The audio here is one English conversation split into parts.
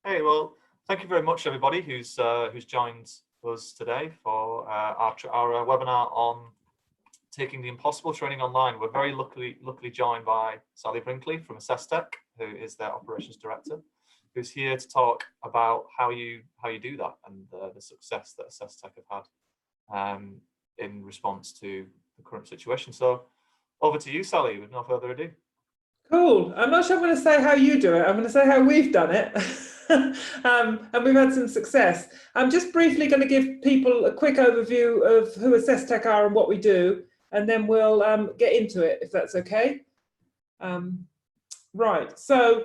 Hey, well, thank you very much, everybody who's joined us today for our webinar on taking the impossible training online. We're very luckily joined by Sally Brinkley from AssessTech, who is their operations director, who's here to talk about how you do that and the success that AssessTech have had in response to the current situation. So over to you, Sally, with no further ado. Cool. I'm not sure I'm going to say how you do it. I'm going to say how we've done it. And we've had some success. I'm just briefly going to give people a quick overview of who AssessTech are and what we do, and then we'll get into it, if that's okay. Right, so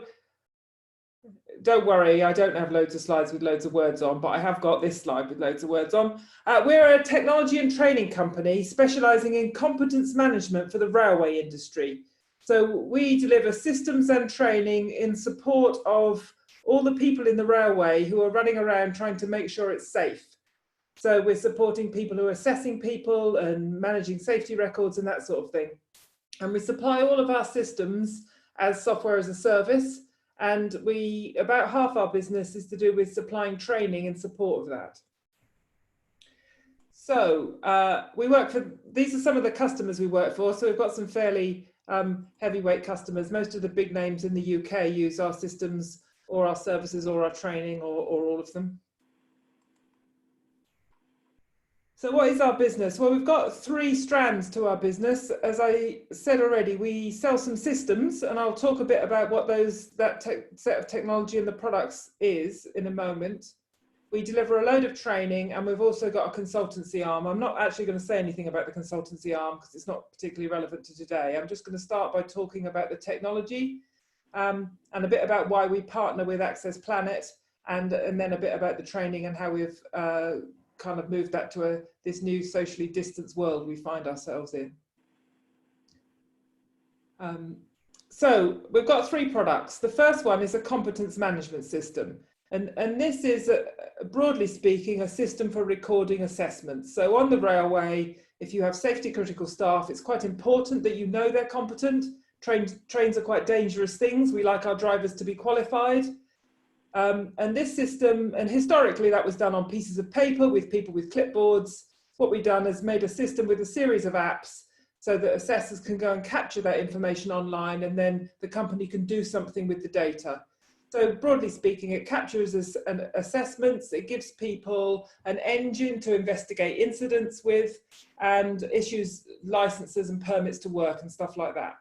don't worry, I don't have loads of slides with loads of words on, but I have got this slide with loads of words on. We're a technology and training company specialising in competence management for the railway industry. So we deliver systems and training in support of all the people in the railway who are running around trying to make sure it's safe. So we're supporting people who are assessing people and managing safety records and that sort of thing. And we supply all of our systems as software as a service. And about half our business is to do with supplying training in support of that. So we work for, these are some of the customers we work for. So we've got some fairly heavyweight customers. Most of the big names in the UK use our systems or our services or our training or all of them. So what is our business? Well, we've got three strands to our business. As I said already, we sell some systems, and I'll talk a bit about what that set of technology and the products is in a moment. We deliver a load of training, and we've also got a consultancy arm. I'm not actually going to say anything about the consultancy arm because it's not particularly relevant to today. I'm just going to start by talking about the technology and a bit about why we partner with AssessPlanit, and then a bit about the training and how we've kind of moved that to this new socially distanced world we find ourselves in. So we've got three products. The first one is a competence management system. And this is, broadly speaking, a system for recording assessments. So on the railway, if you have safety critical staff, it's quite important that you know they're competent. Trains are quite dangerous things. We like our drivers to be qualified. And this system, and historically that was done on pieces of paper with people with clipboards. What we've done is made a system with a series of apps so that assessors can go and capture that information online, and then the company can do something with the data. So broadly speaking, it captures assessments, it gives people an engine to investigate incidents with, and issues licenses and permits to work and stuff like that.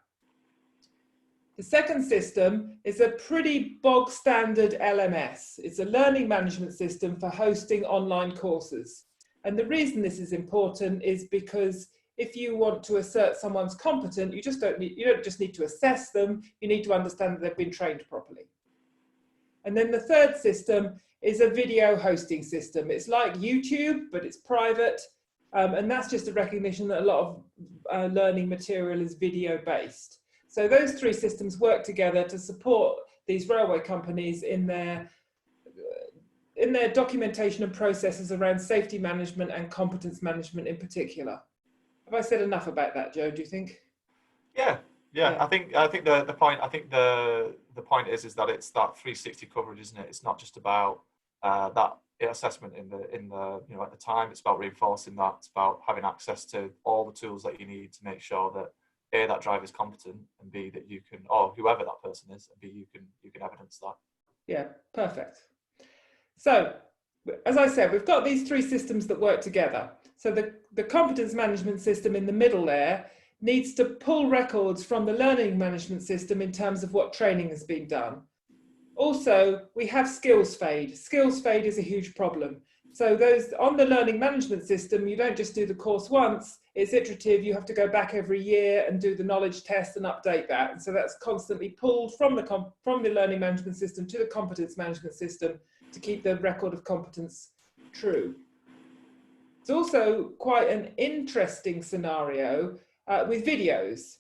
The second system is a pretty bog standard LMS. It's a learning management system for hosting online courses. And the reason this is important is because if you want to assert someone's competent, you don't just need to assess them, you need to understand that they've been trained properly. And then the third system is a video hosting system. It's like YouTube, but it's private. And that's just a recognition that a lot of learning material is video based. So those three systems work together to support these railway companies in their documentation and processes around safety management and competence management in particular. Have I said enough about that, Joe, do you think? Yeah. I think the point is that it's that 360 coverage, isn't it? It's not just about that assessment in the at the time. It's about reinforcing that. It's about having access to all the tools that you need to make sure that A, that driver is competent, and B, that you can, or whoever that person is, and B, you can evidence that. Yeah, perfect. So, as I said, we've got these three systems that work together. So the competence management system in the middle there needs to pull records from the learning management system in terms of what training has been done. Also, we have skills fade. Skills fade is a huge problem. So those on the learning management system, you don't just do the course once, it's iterative. You have to go back every year and do the knowledge test and update that. And so that's constantly pulled from the learning management system to the competence management system to keep the record of competence true. It's also quite an interesting scenario with videos.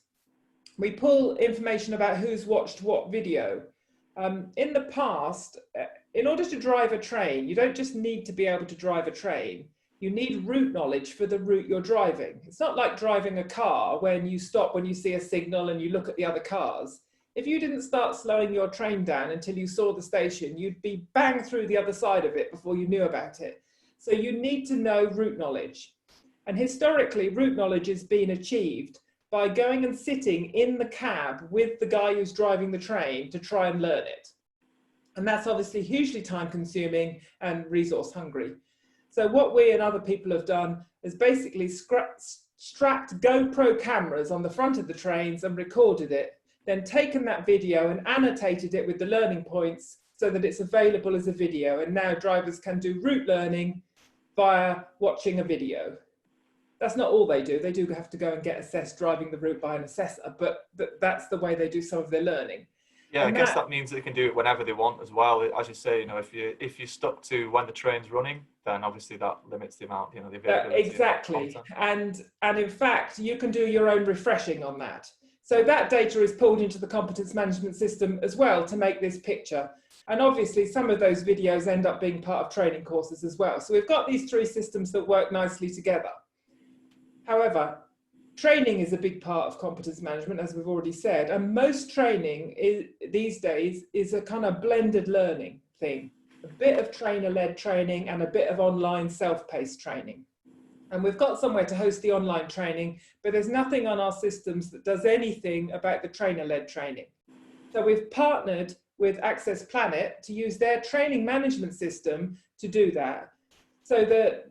We pull information about who's watched what video. In the past, in order to drive a train, you don't just need to be able to drive a train. You need route knowledge for the route you're driving. It's not like driving a car when you stop when you see a signal and you look at the other cars. if you didn't start slowing your train down until you saw the station, you'd be bang through the other side of it before you knew about it. So you need to know route knowledge. And historically, route knowledge has been achieved by going and sitting in the cab with the guy who's driving the train to try and learn it. And that's obviously hugely time consuming and resource hungry. So what we and other people have done is basically strapped GoPro cameras on the front of the trains and recorded it, then taken that video and annotated it with the learning points so that it's available as a video. And now drivers can do route learning via watching a video. That's not all they do. They do have to go and get assessed driving the route by an assessor, but that's the way they do some of their learning. Yeah, I guess that means they can do it whenever they want as well. As you say, if you're stuck to when the train's running, then obviously that limits the amount, the availability. Exactly, and in fact, you can do your own refreshing on that. So that data is pulled into the competence management system as well to make this picture. And obviously, some of those videos end up being part of training courses as well. So we've got these three systems that work nicely together. However, training is a big part of competence management, as we've already said, and most training these days is a kind of blended learning thing, a bit of trainer-led training and a bit of online self-paced training. And we've got somewhere to host the online training, but there's nothing on our systems that does anything about the trainer-led training. So we've partnered with AssessPlanit to use their training management system to do that. So that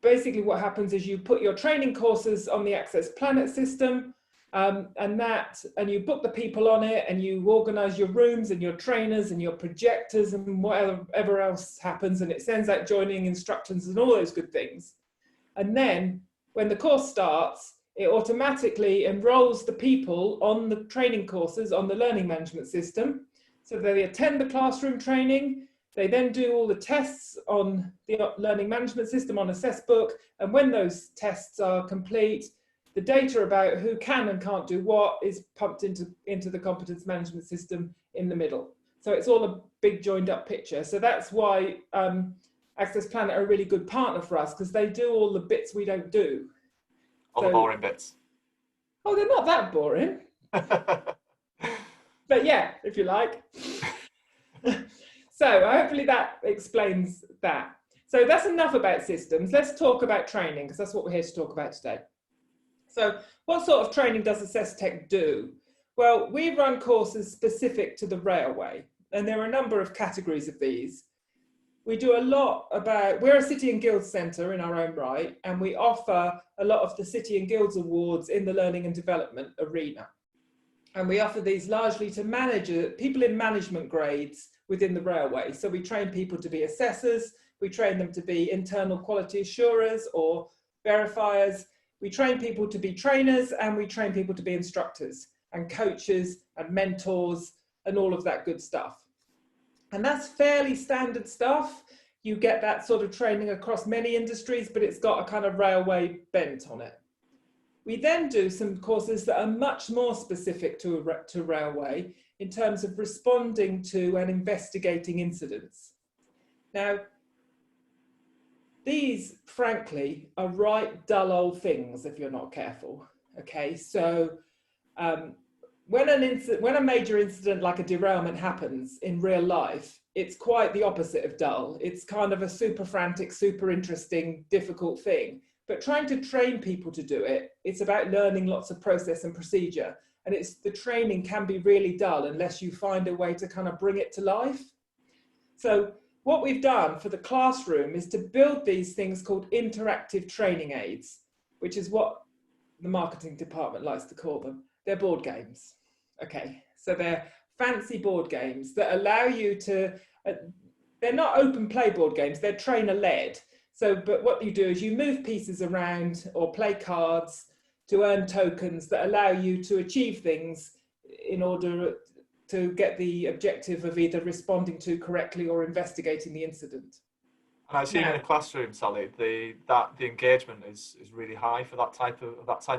basically what happens is you put your training courses on the AssessPlanit system and you book the people on it and you organize your rooms and your trainers and your projectors and whatever else happens, and it sends out joining instructions and all those good things. And then when the course starts, it automatically enrolls the people on the training courses on the learning management system. So they attend the classroom training. They then do all the tests on the learning management system on AssessBook. And when those tests are complete, the data about who can and can't do what is pumped into the competence management system in the middle. So it's all a big joined up picture. So that's why AssessPlanit are a really good partner for us, because they do all the bits we don't do. All the boring bits. Oh, they're not that boring. But yeah, if you like. So hopefully that explains that. So that's enough about systems. Let's talk about training, because that's what we're here to talk about today. So what sort of training does AssessTech do? Well, we run courses specific to the railway, and there are a number of categories of these. We do a lot about, we're a City and Guilds centre in our own right, and we offer a lot of the City and Guilds awards in the learning and development arena. And we offer these largely to people in management grades within the railway. So we train people to be assessors, we train them to be internal quality assurers or verifiers, we train people to be trainers, and we train people to be instructors and coaches and mentors and all of that good stuff. And that's fairly standard stuff. You get that sort of training across many industries, but it's got a kind of railway bent on it. We then do some courses that are much more specific to railway in terms of responding to and investigating incidents. Now, these, frankly, are right dull old things if you're not careful. Okay, so when a major incident like a derailment happens in real life, it's quite the opposite of dull. It's kind of a super frantic, super interesting, difficult thing. But trying to train people to do it, it's about learning lots of process and procedure. And the training can be really dull unless you find a way to kind of bring it to life. So what we've done for the classroom is to build these things called interactive training aids, which is what the marketing department likes to call them. They're board games. Okay, so they're fancy board games that allow you to, they're not open play board games, they're trainer led. So, but what you do is you move pieces around or play cards to earn tokens that allow you to achieve things in order to get the objective of either responding to correctly or investigating the incident. And I assume in a classroom, Sally, the engagement is really high for that type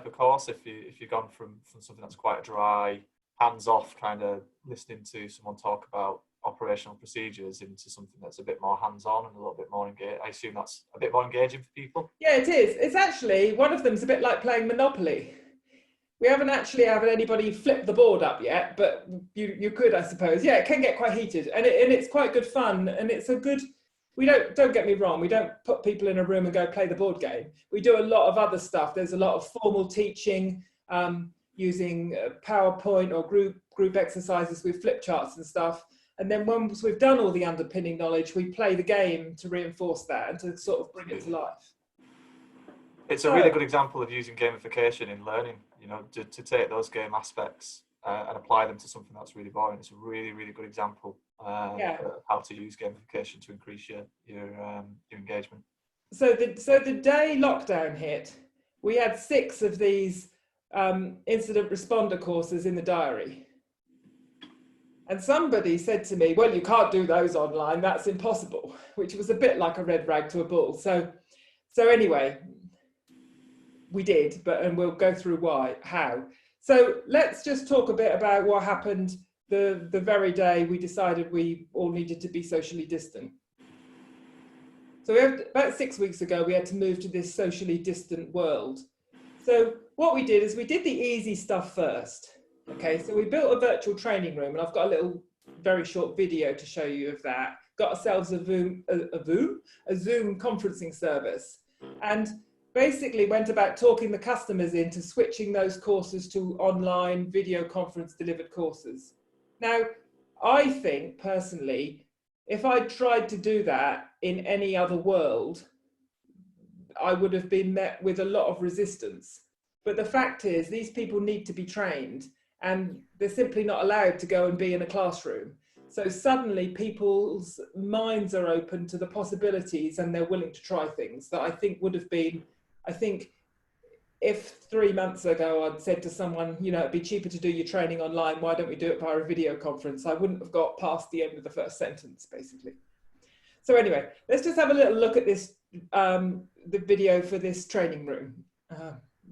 of course. If you've gone from something that's quite a dry, hands-off kind of listening to someone talk about operational procedures into something that's a bit more hands-on and a little bit more engaged. I assume that's a bit more engaging for people. Yeah, it is. It's actually, one of them's a bit like playing Monopoly. We haven't actually had anybody flip the board up yet, but you could, I suppose. Yeah, it can get quite heated, and it's quite good fun, and it's a good. We don't get me wrong. We don't put people in a room and go play the board game. We do a lot of other stuff. There's a lot of formal teaching using PowerPoint or group exercises with flip charts and stuff. And then once we've done all the underpinning knowledge, we play the game to reinforce that and to sort of bring it to life. It's a really good example of using gamification in learning, you know, to take those game aspects and apply them to something that's really boring. It's a really, really good example of how to use gamification to increase your engagement. So the day lockdown hit, we had 6 of these incident responder courses in the diary. And somebody said to me, well, you can't do those online, that's impossible, which was a bit like a red rag to a bull. So anyway, we did, and we'll go through how. So let's just talk a bit about what happened the very day we decided we all needed to be socially distant. So about 6 weeks ago, we had to move to this socially distant world. So what we did is we did the easy stuff first. Okay, so we built a virtual training room, and I've got a little very short video to show you of that. Got ourselves a Zoom conferencing service, and basically went about talking the customers into switching those courses to online video conference delivered courses. Now, I think personally, if I tried to do that in any other world, I would have been met with a lot of resistance. But the fact is, these people need to be trained, and they're simply not allowed to go and be in a classroom. So suddenly people's minds are open to the possibilities, and they're willing to try things that I think would have been, I think if 3 months ago I'd said to someone, you know, it'd be cheaper to do your training online, why don't we do it via a video conference? I wouldn't have got past the end of the first sentence, basically. So anyway, let's just have a little look at this, the video for this training room.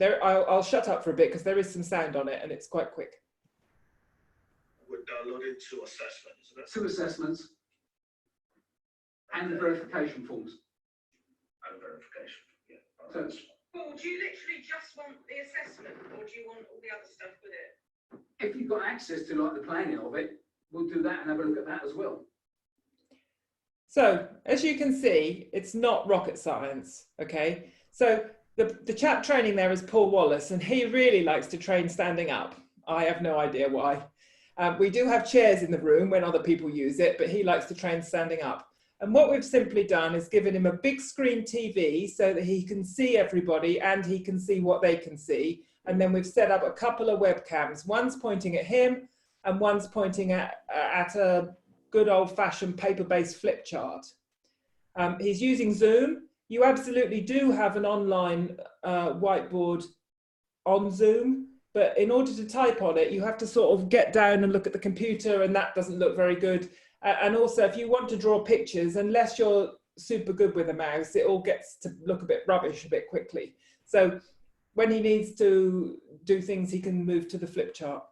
I'll shut up for a bit because there is some sound on it and it's quite quick. We're downloaded 2 assessments, isn't it? 2 assessments and the verification forms. And verification, yeah. So, Paul, do you literally just want the assessment, or do you want all the other stuff with it? if you've got access to like the planning of it, we'll do that and have a look at that as well. So as you can see, it's not rocket science, okay? So the chap training there is Paul Wallace, and he really likes to train standing up. I have no idea why. We do have chairs in the room when other people use it, but he likes to train standing up. And what we've simply done is given him a big screen TV so that he can see everybody and he can see what they can see. And then we've set up a couple of webcams. One's pointing at him and one's pointing at a good old-fashioned paper-based flip chart. He's using Zoom. You absolutely do have an online whiteboard on Zoom, but in order to type on it, you have to sort of get down and look at the computer, and that doesn't look very good. And also, if you want to draw pictures, unless you're super good with a mouse, it all gets to look a bit rubbish a bit quickly. So when he needs to do things, he can move to the flip chart.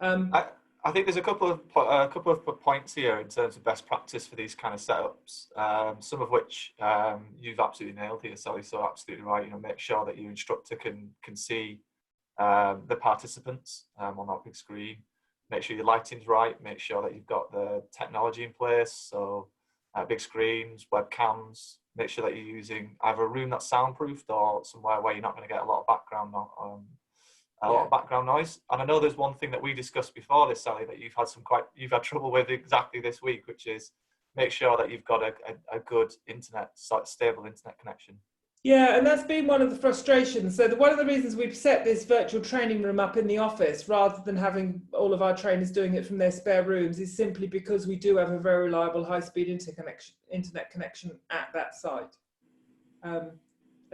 I think there's a couple of points here in terms of best practice for these kind of setups. Some of which you've absolutely nailed here, Sally. So absolutely right. You know, make sure that your instructor can see the participants on that big screen. Make sure your lighting's right. Make sure that you've got the technology in place. So big screens, webcams. Make sure that you're using either a room that's soundproofed or somewhere where you're not going to get a lot of background noise. And I know there's one thing that we discussed before this, Sally, that you've had trouble with exactly this week, which is make sure that you've got a good stable internet connection. Yeah, and that's been one of the frustrations. So one of the reasons we've set this virtual training room up in the office rather than having all of our trainers doing it from their spare rooms is simply because we do have a very reliable high-speed internet connection at that site. And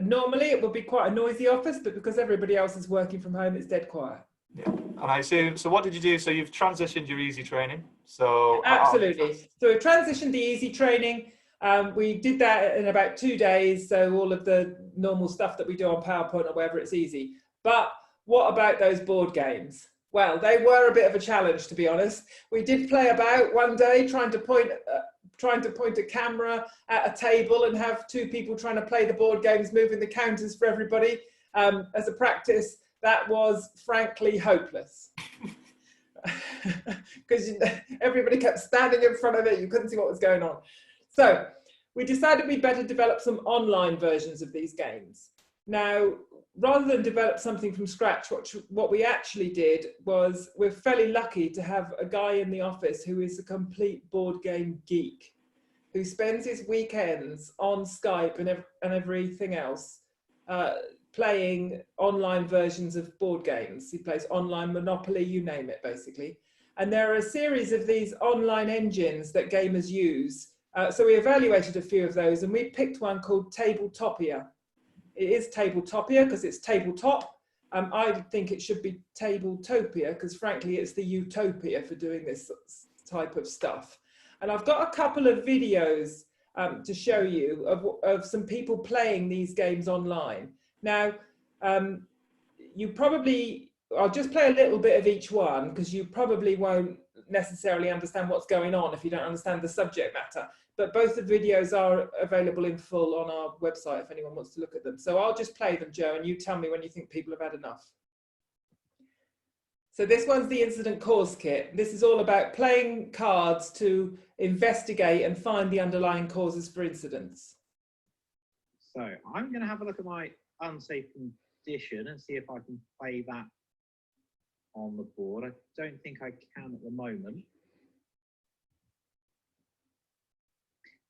normally it would be quite a noisy office, but because everybody else is working from home, it's dead quiet. Yeah, and I assume, so what did you do? So you've transitioned your easy training. So absolutely. So we've transitioned the easy training. We did that in about 2 days. So all of the normal stuff that we do on PowerPoint or wherever it's easy. But what about those board games? Well, they were a bit of a challenge, to be honest. We did play about one day trying to point a camera at a table and have 2 people trying to play the board games, moving the counters for everybody as a practice. that was frankly hopeless. Because everybody kept standing in front of it, you couldn't see what was going on. So we decided we'd better develop some online versions of these games. Now, rather than develop something from scratch, what we actually did was, we're fairly lucky to have a guy in the office who is a complete board game geek, who spends his weekends on Skype and everything else, playing online versions of board games. He plays online Monopoly, you name it, basically. And there are a series of these online engines that gamers use. So we evaluated a few of those, and we picked one called Tabletopia. It is Tabletopia because it's tabletop. I think it should be Tabletopia because frankly, it's the utopia for doing this type of stuff. And I've got a couple of videos to show you of some people playing these games online. Now, I'll just play a little bit of each one because you probably won't necessarily understand what's going on if you don't understand the subject matter. But both the videos are available in full on our website if anyone wants to look at them. So I'll just play them, Joe, and you tell me when you think people have had enough. So this one's the incident cause kit. This is all about playing cards to investigate and find the underlying causes for incidents. So I'm going to have a look at my unsafe condition and see if I can play that on the board. I don't think I can at the moment.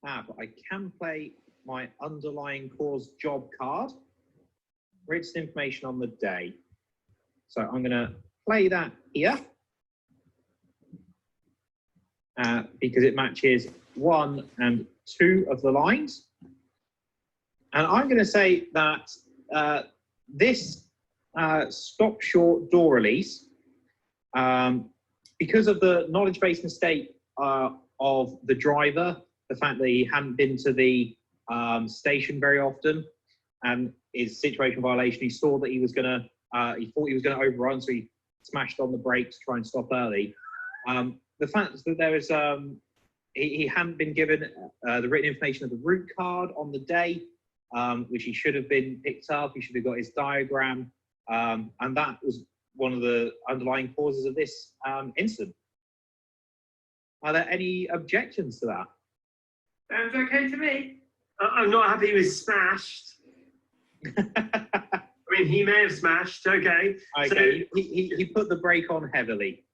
But I can play my underlying cause job card. Reads information on the day. So I'm going to play that here because it matches 1 and 2 of the lines. And I'm going to say that this stop short door release, because of the knowledge-based mistake of the driver, the fact that he hadn't been to the station very often, and his situation violation, he saw that he was going to, he thought he was going to overrun, so he smashed on the brakes to try and stop early. The fact that there was, he hadn't been given the written information of the route card on the day, which he should have been picked up. He should have got his diagram, and that was one of the underlying causes of this incident. Are there any objections to that? Sounds okay to me. I'm not happy he was smashed. I mean, he may have smashed. Okay. Okay. So, he put the brake on heavily.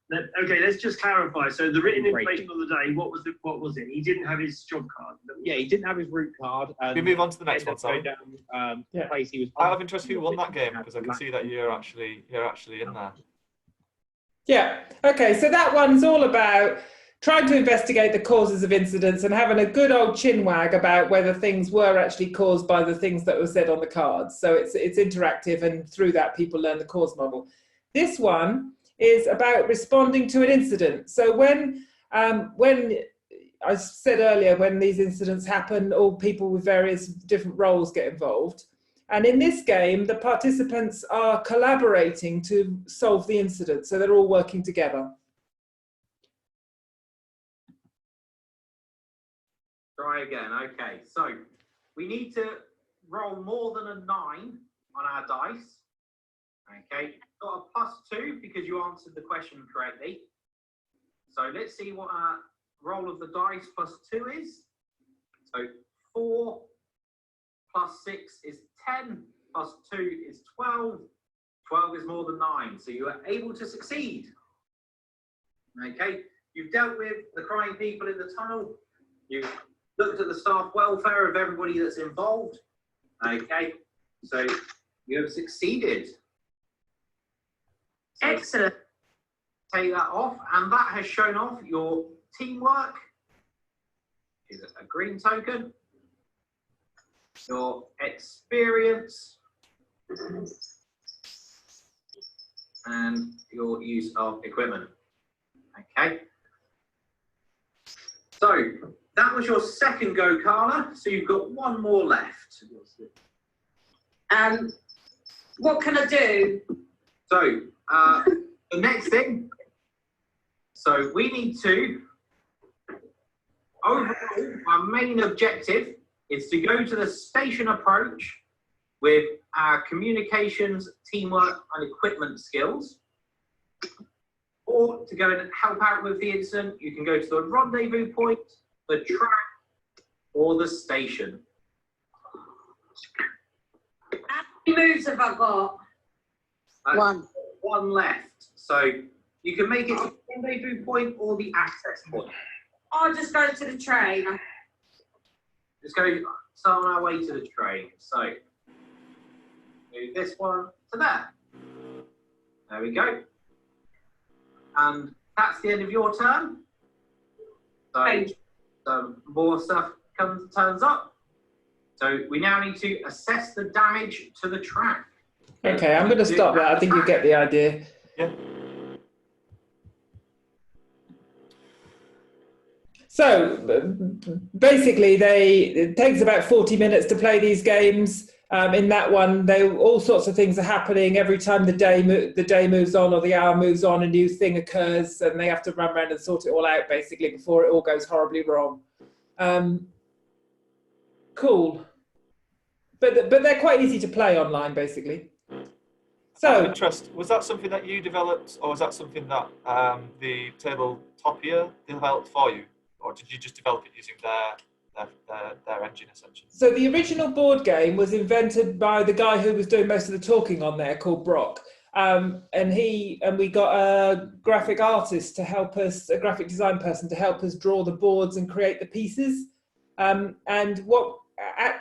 Okay, let's just clarify. So the written information on the day, what was it? He didn't have his job card. Yeah, he didn't have his route card. We move on to the next one, Sam. Place he was Out of interest, who won that game? Because I can see that you're actually in there. Yeah. Okay. So that one's all about trying to investigate the causes of incidents and having a good old chinwag about whether things were actually caused by the things that were said on the cards. So it's interactive, and through that people learn the cause model. This one is about responding to an incident. So when I said earlier, when these incidents happen, all people with various different roles get involved. And in this game, the participants are collaborating to solve the incident. So they're all working together. Try again. Okay, so we need to roll more than a 9 on our dice. Okay, got a +2 because you answered the question correctly. So let's see what our roll of the dice +2 is. So 4 + 6 is 10, +2 is 12. 12 is more than 9, so you are able to succeed. Okay, you've dealt with the crying people in the tunnel. You've looked at the staff welfare of everybody that's involved. Okay, so you have succeeded. So Excellent. take that off, and that has shown off your teamwork. Is a green token. Your experience and your use of equipment. Okay. So that was your second go, Carla. So you've got one more left. What can I do? So the next thing. So we need to, overall, our main objective is to go to the station approach with our communications, teamwork, and equipment skills. Or to go and help out with the incident, you can go to the rendezvous point, the track, or the station. How many moves have I got? One left. So you can make it to the rendezvous point or the access point. I'll just go to the train. Let's go start on our way to the train. So move this one to there. There we go. And that's the end of your turn. So some more stuff turns up. So we now need to assess the damage to the track. Okay, I'm going to stop there. I think you get the idea. Yeah. So basically, it takes about 40 minutes to play these games. In that one, all sorts of things are happening every time the day moves on or the hour moves on. A new thing occurs, and they have to run around and sort it all out basically before it all goes horribly wrong. Cool, but they're quite easy to play online basically. So, interest, was that something that you developed, or was that something that the Tabletopia developed for you, or did you just develop it using their engine essentially? So the original board game was invented by the guy who was doing most of the talking on there, called Brock, and we got a graphic artist to help us, a graphic design person to help us draw the boards and create the pieces. And what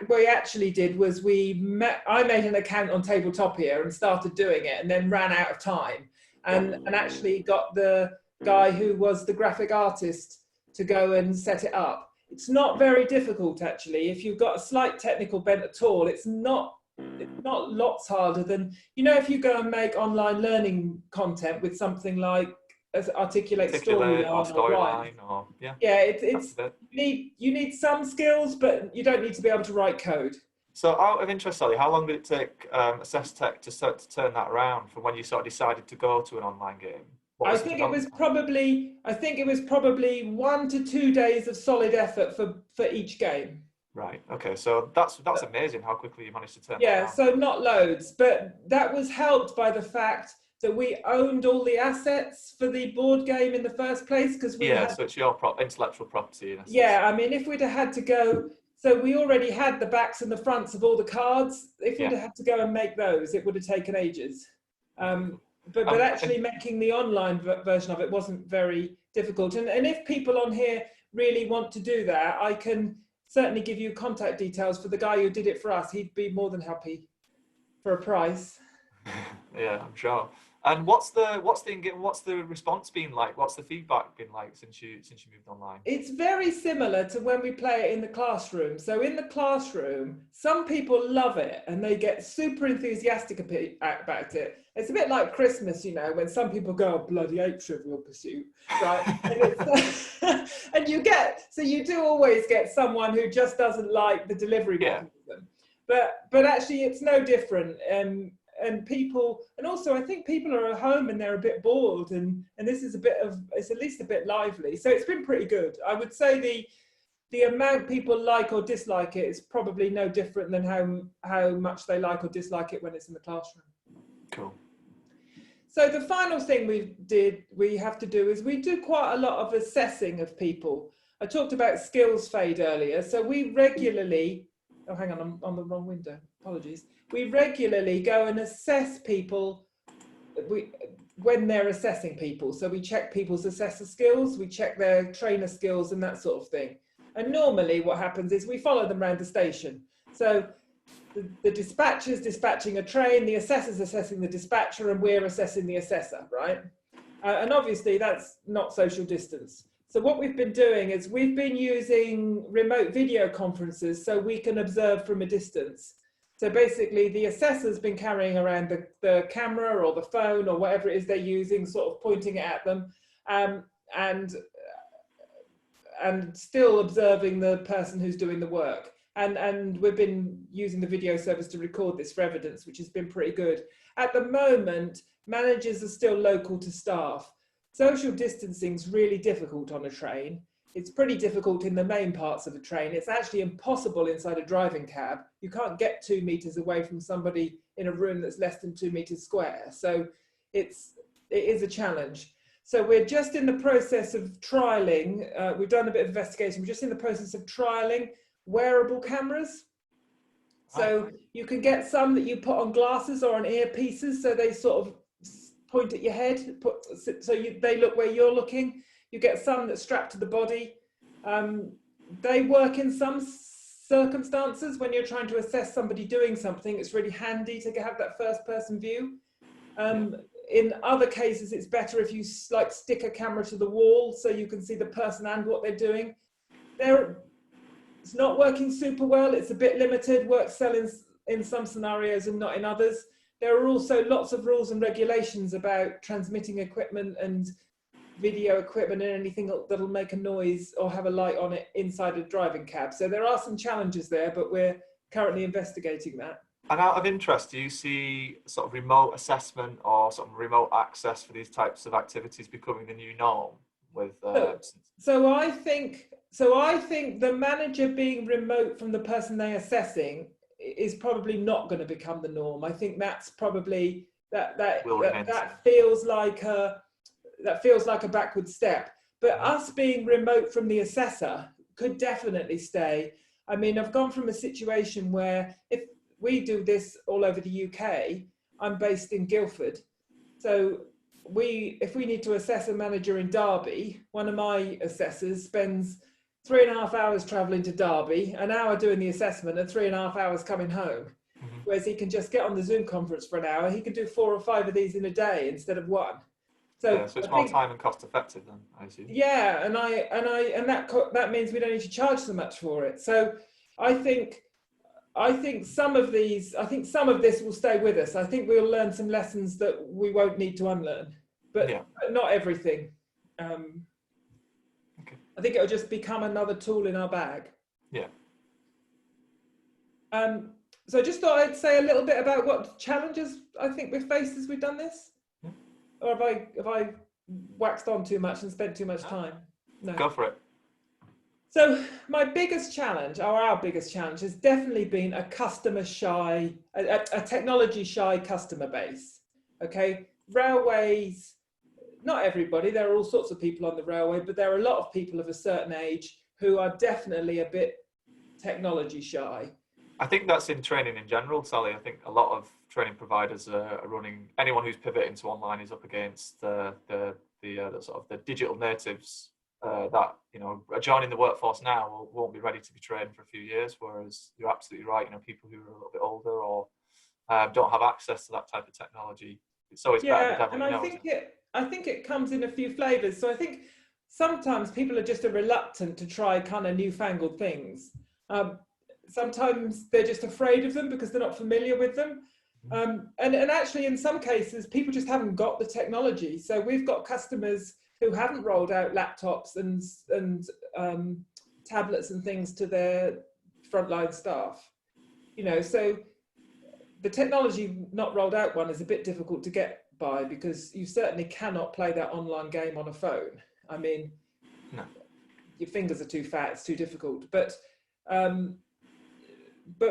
we actually did was I made an account on Tabletopia and started doing it, and then ran out of time, and actually got the guy who was the graphic artist to go and set it up. It's not very difficult actually. If you've got a slight technical bent at all, it's not lots harder than, if you go and make online learning content with something like Articulate Storyline or yeah. You need some skills, but you don't need to be able to write code. So out of interest, Sally, how long did it take AssessTech to turn that around from when you sort of decided to go to an online game? I think it was probably 1 to 2 days of solid effort for each game. Right. Okay. So that's amazing how quickly you managed to turn. Yeah. That around. So not loads, but that was helped by the fact that we owned all the assets for the board game in the first place, because so it's your intellectual property. Yeah. I mean, if we'd have had to go, so we already had the backs and the fronts of all the cards. If we'd have had to go and make those, it would have taken ages. But actually making the online version of it wasn't very difficult. And if people on here really want to do that, I can certainly give you contact details for the guy who did it for us. He'd be more than happy for a price. Yeah, I'm sure. And what's the response been like? What's the feedback been like since you moved online? It's very similar to when we play it in the classroom. So in the classroom, some people love it and they get super enthusiastic about it. It's a bit like Christmas, when some people go, "Oh, bloody hate Trivial Pursuit," right? And you do always get someone who just doesn't like the delivery mechanism. But actually, it's no different. And also I think people are at home and they're a bit bored, and this is it's at least a bit lively. So it's been pretty good. I would say the amount people like or dislike it is probably no different than how much they like or dislike it when it's in the classroom. Cool. So the final thing we have to do is we do quite a lot of assessing of people. I talked about skills fade earlier. So we regularly, oh, hang on, I'm on the wrong window. Apologies. We regularly go and assess people when they're assessing people. So we check people's assessor skills, we check their trainer skills and that sort of thing. And normally what happens is we follow them around the station. So the dispatcher's dispatching a train, the assessor's assessing the dispatcher, and we're assessing the assessor, right? And obviously that's not social distance. So what we've been doing is we've been using remote video conferences so we can observe from a distance. So basically the assessor's been carrying around the camera or the phone or whatever it is they're using, sort of pointing it at them, and still observing the person who's doing the work. And we've been using the video service to record this for evidence, which has been pretty good. At the moment, managers are still local to staff. Social distancing is really difficult on a train. it's pretty difficult in the main parts of the train. It's actually impossible inside a driving cab. You can't get 2 meters away from somebody in a room that's less than 2 meters square. So it is a challenge. So we're just in the process of trialing. We've done a bit of investigation. We're just in the process of trialing wearable cameras. So you can get some that you put on glasses or on earpieces, so they sort of point at your head, they look where you're looking. You get some that's strapped to the body. They work in some circumstances when you're trying to assess somebody doing something. It's really handy to have that first person view. In other cases, it's better if you like stick a camera to the wall so you can see the person and what they're doing. It's not working super well. It's a bit limited, works well in some scenarios and not in others. There are also lots of rules and regulations about transmitting equipment and video equipment and anything that'll make a noise or have a light on it inside a driving cab. So there are some challenges there, but we're currently investigating that. And out of interest, do you see sort of remote assessment or sort of remote access for these types of activities becoming the new norm? So I think the manager being remote from the person they're assessing is probably not going to become the norm. I think that's probably that feels like a backward step. But us being remote from the assessor could definitely stay. I mean, I've gone from a situation where if we do this all over the UK, I'm based in Guildford. So if we need to assess a manager in Derby, one of my assessors spends 3.5 hours travelling to Derby, an hour doing the assessment and 3.5 hours coming home. Whereas he can just get on the Zoom conference for an hour. He can do 4 or 5 of these in a day instead of 1. So it's more time and cost effective then, I assume. Yeah, and that means we don't need to charge so much for it. So I think some of this will stay with us. I think we'll learn some lessons that we won't need to unlearn, but not everything. I think it'll just become another tool in our bag. Yeah. So I just thought I'd say a little bit about what challenges I think we've faced as we've done this. Yeah. Or have I waxed on too much and spent too much time? No. Go for it. So my biggest challenge, or our biggest challenge, has definitely been a technology shy customer base. Okay, railways, not everybody, there are all sorts of people on the railway, but there are a lot of people of a certain age who are definitely a bit technology shy. I think that's in training in general, Sally. I think a lot of training providers are running, anyone who's pivoting to online is up against the sort of the digital natives that are joining the workforce now won't be ready to be trained for a few years. Whereas you're absolutely right. People who are a little bit older or don't have access to that type of technology, it's always better the devil and you know. I think it comes in a few flavors. So I think sometimes people are just reluctant to try kind of newfangled things. Sometimes they're just afraid of them because they're not familiar with them. And actually, in some cases, people just haven't got the technology. So we've got customers who haven't rolled out laptops and tablets and things to their frontline staff. So the technology not rolled out one is a bit difficult to get by because you certainly cannot play that online game on a phone. I mean, no. Your fingers are too fat, it's too difficult. But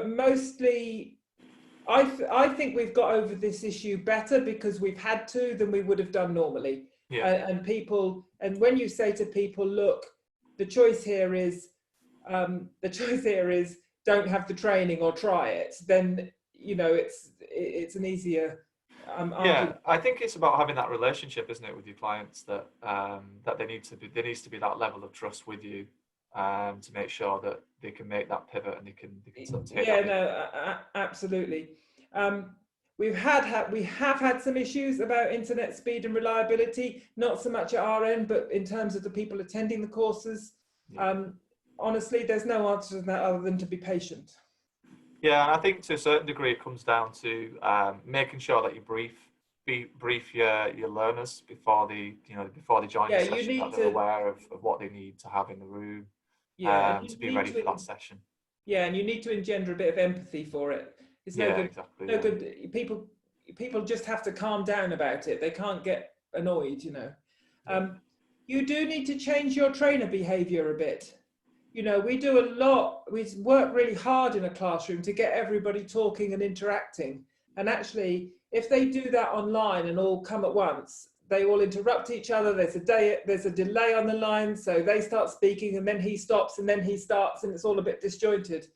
mostly, I think we've got over this issue better because we've had to than we would have done normally. Yeah. And when you say to people, look, the choice here is don't have the training or try it, then it's an easier argument. I think it's about having that relationship, isn't it, with your clients, that there needs to be that level of trust with you to make sure that they can make that pivot and they can sort of take absolutely. We have had some issues about internet speed and reliability, not so much at our end, but in terms of the people attending the courses. Honestly, there's no answer to that other than to be patient. Yeah, and I think to a certain degree it comes down to making sure that you brief your learners before they join the session, that they're aware of what they need to have in the room to be ready for that session. Yeah, and you need to engender a bit of empathy for it. It's no good. Exactly. No good. People just have to calm down about it. They can't get annoyed, you do need to change your trainer behavior a bit. You know, we do a lot, we work really hard in a classroom to get everybody talking and interacting. And actually, if they do that online and all come at once, they all interrupt each other. There's a delay on the line. So they start speaking and then he stops and then he starts, and it's all a bit disjointed.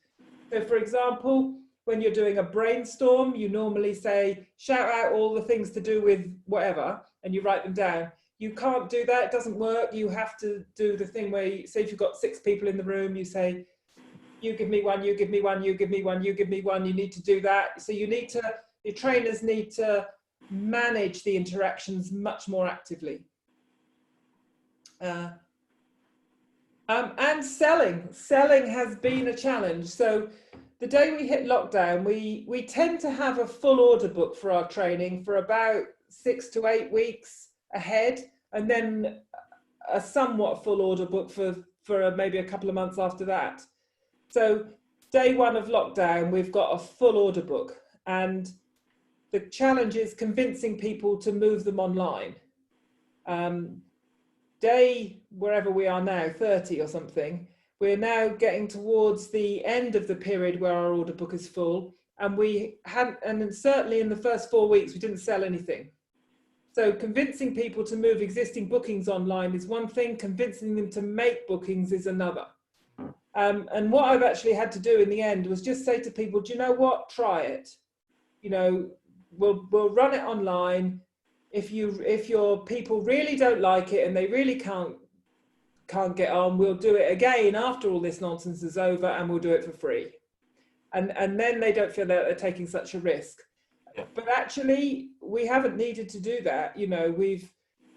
So for example, when you're doing a brainstorm, you normally say, shout out all the things to do with whatever, and you write them down. You can't do that, it doesn't work. You have to do the thing where you say, if you've got 6 people in the room, you say, you give me one, you give me one, you give me one, you give me one. You need to do that. So you need to, your trainers need to manage the interactions much more actively. And selling has been a challenge. So the day we hit lockdown, we tend to have a full order book for our training for about 6 to 8 weeks ahead, and then a somewhat full order book for maybe a couple of months after that. So day 1 of lockdown, we've got a full order book, and the challenge is convincing people to move them online. Day, wherever we are now, 30 or something, we're now getting towards the end of the period where our order book is full, and and certainly in the first 4 weeks, we didn't sell anything. So convincing people to move existing bookings online is one thing, convincing them to make bookings is another. And what I've actually had to do in the end was just say to people, do you know what, try it. You know, we'll run it online. If your people really don't like it and they really can't get on, we'll do it again after all this nonsense is over, and we'll do it for free. And then they don't feel that they're taking such a risk. Yeah. But actually, we haven't needed to do that. You know,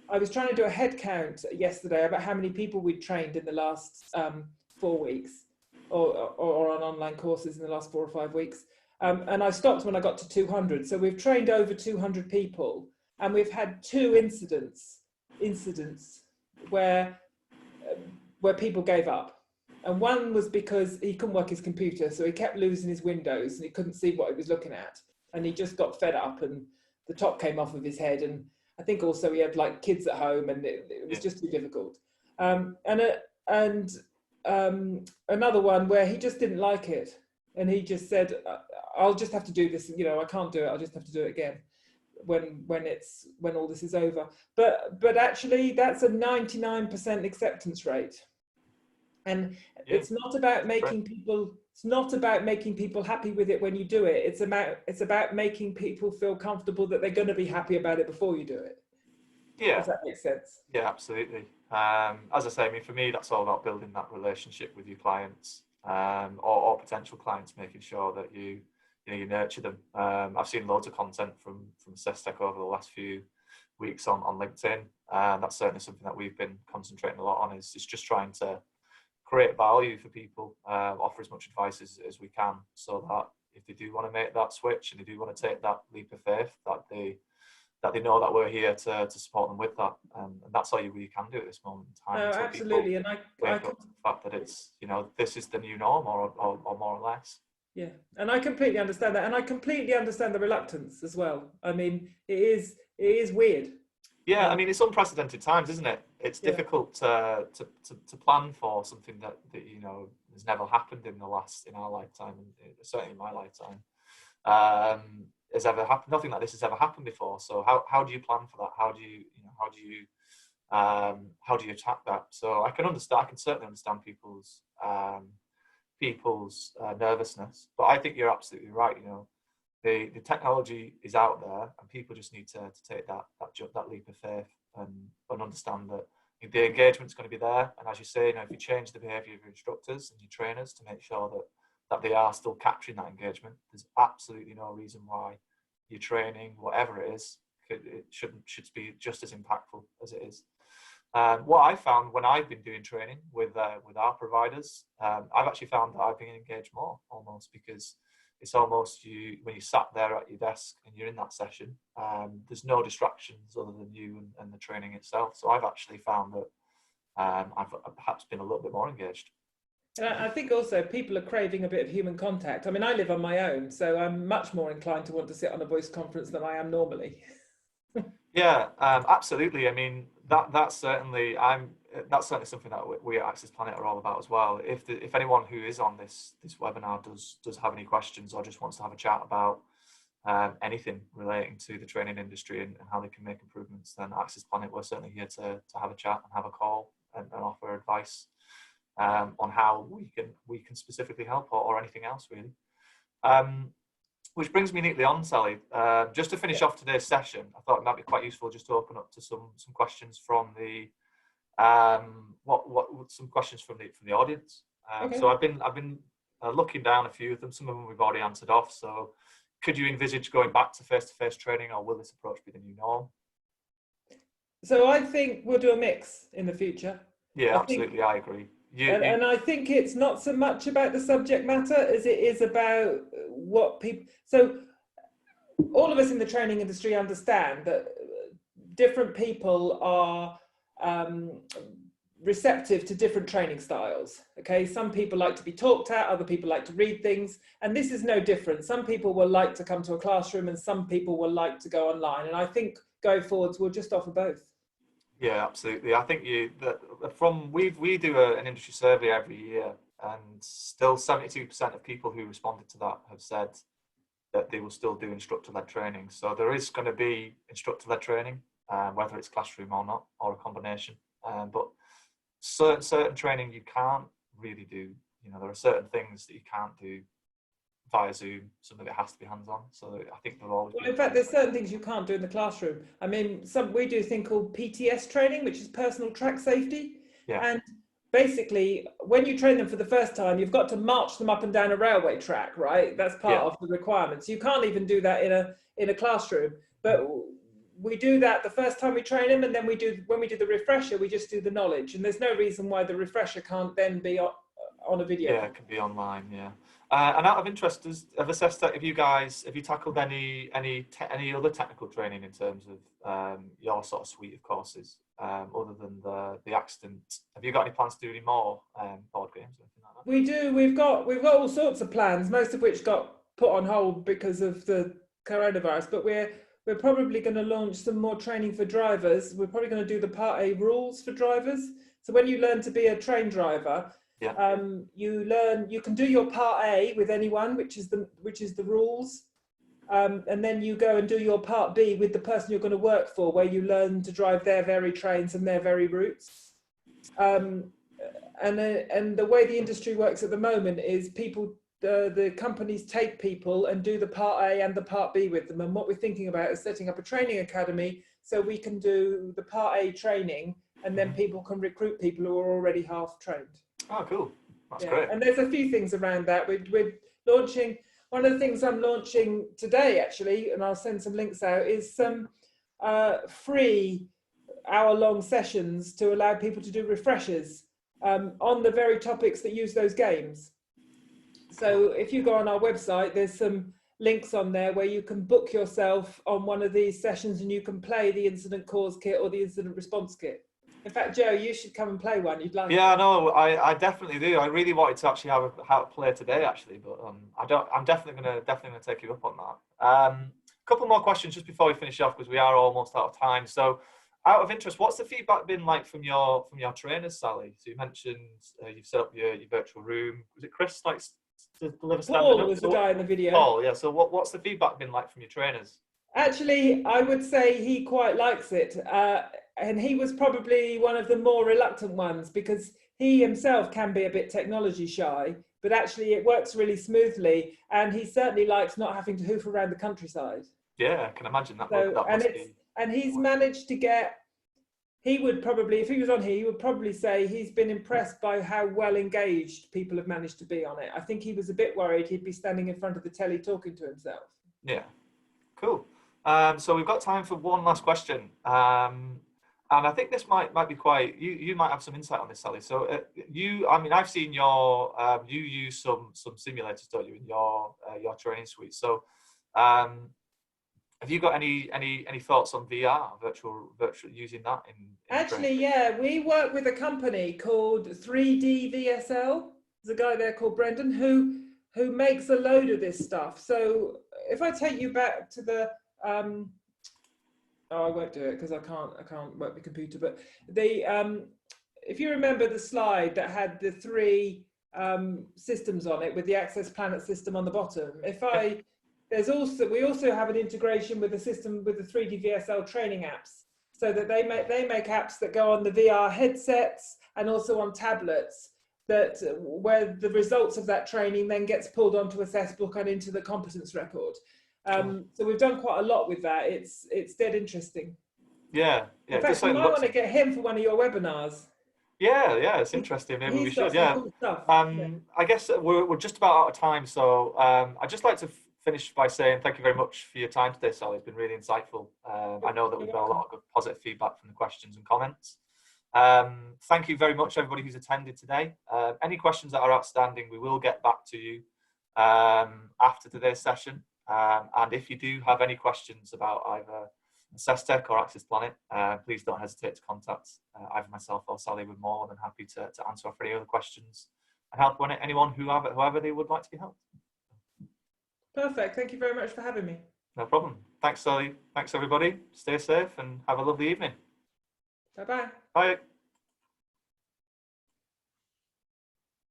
I was trying to do a head count yesterday about how many people we'd trained in the last 4 weeks, or on online courses in the last 4 or 5 weeks. And I stopped when I got to 200. So we've trained over 200 people, and we've had 2 incidents where people gave up. And one was because he couldn't work his computer, so he kept losing his windows and he couldn't see what he was looking at. And he just got fed up and the top came off of his head. And I think also he had like kids at home, and it was just too difficult. And another one where he just didn't like it. And he just said, I'll just have to do this. You know, I can't do it. I'll just have to do it again when all this is over. But actually that's a 99% acceptance rate. And it's not about making people, it's not about making people happy with it when you do it. It's about making people feel comfortable that they're going to be happy about it before you do it. Yeah. Does that make sense? Yeah, absolutely. As I say, I mean, for me, that's all about building that relationship with your clients, or potential clients, making sure that you nurture them. I've seen loads of content from AssessTech over the last few weeks on LinkedIn. That's certainly something that we've been concentrating a lot on, is just trying to create value for people, offer as much advice as we can, so that if they do want to make that switch and they do want to take that leap of faith, that they know that we're here to support them with that. And that's all you really can do at this moment in time. No, absolutely. And I wake up to the fact that it's, this is the new norm, or more or less. Yeah, and I completely understand that, and I completely understand the reluctance as well. I mean, it is weird. Yeah, I mean, it's unprecedented times, isn't it? It's difficult to plan for something that has never happened in our lifetime, and certainly in my lifetime, has ever happened. Nothing like this has ever happened before. So how do you plan for that? How do you attack that? So I can certainly understand people's nervousness, but I think you're absolutely right. The technology is out there, and people just need to take that leap of faith and understand that the engagement's going to be there. And as you say, if you change the behaviour of your instructors and your trainers to make sure that they are still capturing that engagement, there's absolutely no reason why your training, whatever it is, should be just as impactful as it is. What I found when I've been doing training with our providers, I've actually found that I've been engaged more, almost, because it's almost when you sat there at your desk and you're in that session, there's no distractions other than you and the training itself. So I've actually found that I've perhaps been a little bit more engaged. And I think also people are craving a bit of human contact. I mean, I live on my own, so I'm much more inclined to want to sit on a voice conference than I am normally. Yeah, absolutely. I mean, that's certainly something that we at AssessPlanit are all about as well. If anyone who is on this webinar does have any questions or just wants to have a chat about anything relating to the training industry and how they can make improvements, then AssessPlanit, we're certainly here to have a chat and have a call and offer advice on how we can specifically help or anything else really. Which brings me neatly on, Sally. Just to finish off today's session, I thought it might be quite useful just to open up to some questions from the some questions from the audience. Okay. So I've been looking down a few of them. Some of them we've already answered off. So could you envisage going back to face-to-face training, or will this approach be the new norm? So I think we'll do a mix in the future. Yeah, absolutely. I agree. And I think it's not so much about the subject matter as it is about what people. So all of us in the training industry understand that different people are receptive to different training styles. Okay, some people like to be talked at, other people like to read things, and this is no different. Some people will like to come to a classroom, and some people will like to go online. And I think going forwards, we'll just offer both. Yeah, absolutely. I think we do an industry survey every year, and still 72% of people who responded to that have said that they will still do instructor-led training. So there is going to be instructor-led training, whether it's classroom or not, or a combination. But certain training you can't really do. You know, there are certain things that you can't do via Zoom. Some of it has to be hands-on. So I think there'll always. Well, in fact, there's certain things you can't do in the classroom. I mean, we do a thing called PTS training, which is personal track safety. Yeah. And basically, when you train them for the first time, you've got to march them up and down a railway track, right? That's part of the requirements. You can't even do that in a classroom. But we do that the first time we train them, and then when we do the refresher, we just do the knowledge. And there's no reason why the refresher can't then be on a video. Yeah, it can be online. Yeah. And out of interest, have AssessTech, have you tackled any other technical training in terms of your sort of suite of courses, other than the accident? Have you got any plans to do any more board games or anything like that? We do. We've got all sorts of plans, most of which got put on hold because of the coronavirus. But we're probably going to launch some more training for drivers. We're probably going to do the Part A rules for drivers. So when you learn to be a trained driver, you can do your Part A with anyone, which is the rules, and then you go and do your Part B with the person you're going to work for, where you learn to drive their very trains and their very routes. And the way the industry works at the moment is the companies take people and do the Part A and the Part B with them. And what we're thinking about is setting up a training academy so we can do the Part A training, and then people can recruit people who are already half trained. Oh, cool. That's great. And there's a few things around that. We're launching, one of the things I'm launching today, actually, and I'll send some links out, is some free hour-long sessions to allow people to do refreshers on the very topics that use those games. So if you go on our website, there's some links on there where you can book yourself on one of these sessions, and you can play the incident cause kit or the incident response kit. In fact, Joe, you should come and play one. You'd like. Yeah, no, I definitely do. I really wanted to actually have a play today, actually, but I'm definitely gonna take you up on that. A couple more questions just before we finish off, because we are almost out of time. So, out of interest, what's the feedback been like from your trainers, Sally? So you mentioned you've set up your virtual room. Was it Chris likes to deliver standard? Paul was the guy in the video. Paul, yeah. So what's the feedback been like from your trainers? Actually, I would say he quite likes it. And he was probably one of the more reluctant ones, because he himself can be a bit technology shy, but actually it works really smoothly. And he certainly likes not having to hoof around the countryside. Yeah, I can imagine that. And he's managed to get, he would probably, if he was on here, he would probably say he's been impressed by how well engaged people have managed to be on it. I think he was a bit worried he'd be standing in front of the telly talking to himself. Yeah, cool. So we've got time for one last question. And I think this might be quite, you might have some insight on this, Sally. So I've seen you use some simulators, don't you, in your training suite. So have you got any thoughts on VR, virtual using that in Actually, training? yeah, we work with a company called 3D VSL. There's a guy there called Brendan who makes a load of this stuff. So if I take you back to the Oh, I won't do it because I can't work the computer. But the if you remember the slide that had the three systems on it with the accessplanit system on the bottom, we also have an integration with the system with the 3D VSL training apps, so that they make apps that go on the VR headsets and also on tablets, that where the results of that training then gets pulled onto AssessBook and into the competence record. So we've done quite a lot with that. It's dead interesting. Yeah. In fact, you might want to get him for one of your webinars. Yeah, it's interesting. Maybe we should. Yeah. Cool stuff. I guess we're just about out of time, so I'd just like to finish by saying thank you very much for your time today, Sally. It's been really insightful. I know that we've got a lot of good positive feedback from the questions and comments. Thank you very much, everybody who's attended today. Any questions that are outstanding, we will get back to you after today's session. And if you do have any questions about either AssessTech or AssessPlanit, please don't hesitate to contact either myself or Sally. We're more than happy to answer for any other questions and help anyone whoever they would like to be helped. Perfect. Thank you very much for having me. No problem. Thanks, Sally. Thanks, everybody. Stay safe and have a lovely evening. Bye-bye. Bye.